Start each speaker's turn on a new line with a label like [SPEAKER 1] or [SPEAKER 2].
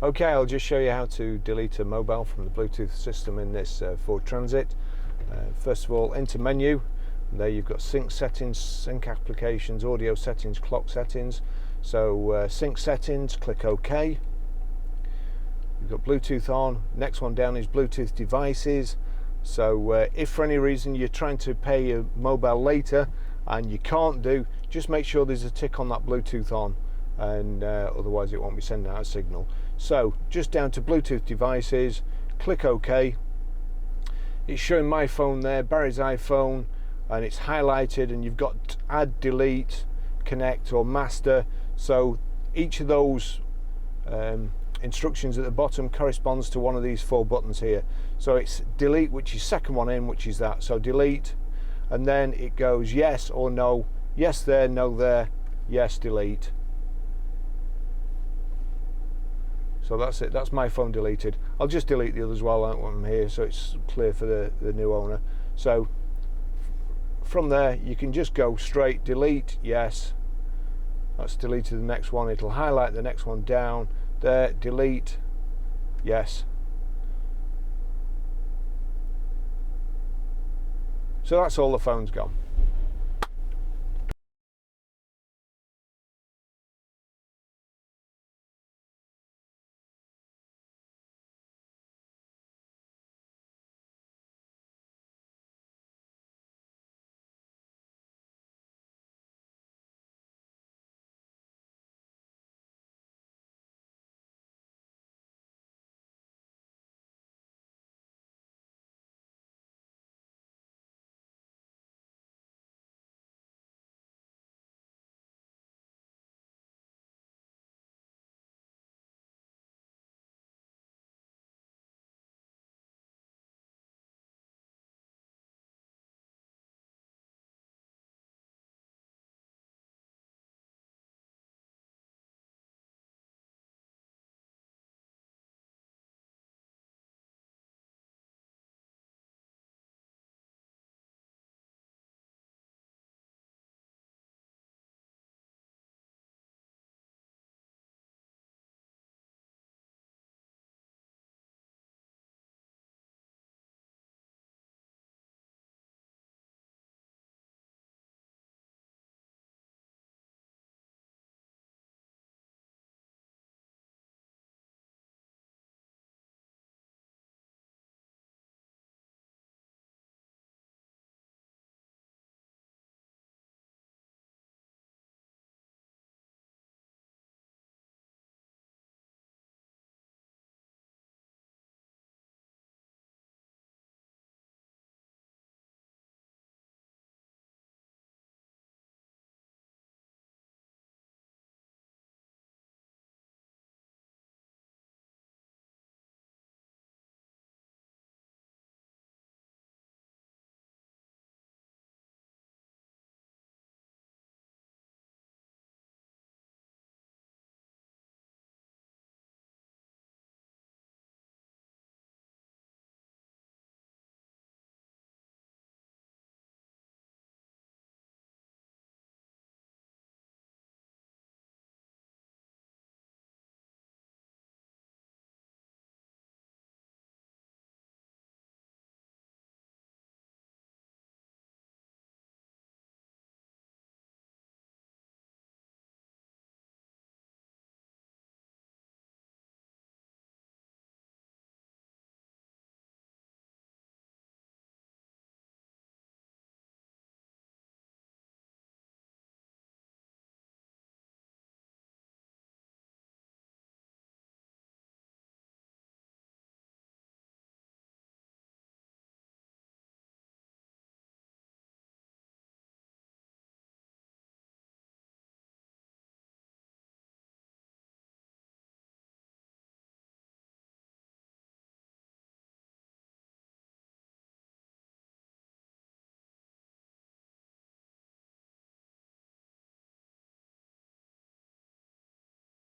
[SPEAKER 1] Okay, I'll just show you how to delete a mobile from the Bluetooth system in this Ford Transit. First of all, into menu. And there you've got sync settings, sync applications, audio settings, clock settings. So sync settings, click OK. You've got Bluetooth on. Next one down is Bluetooth devices. So if for any reason you're trying to pair your mobile later and you can't do, just make sure there's a tick on that Bluetooth on, and otherwise it won't be sending out a signal. So just down to Bluetooth devices, click OK. It's showing my phone there, Barry's iPhone, and it's highlighted, and you've got add, delete, connect or master. So each of those instructions at the bottom corresponds to one of these 4 buttons here. So it's delete, which is second one in, which is that. So delete, and then it goes yes or no, yes there, no there, yes, delete. So that's it, that's my phone deleted. I'll just delete the others while I'm here so it's clear for the new owner. So from there you can just go straight, delete, yes, that's deleted the next one. It'll highlight the next one down there, delete, yes. So that's all, the phone's gone.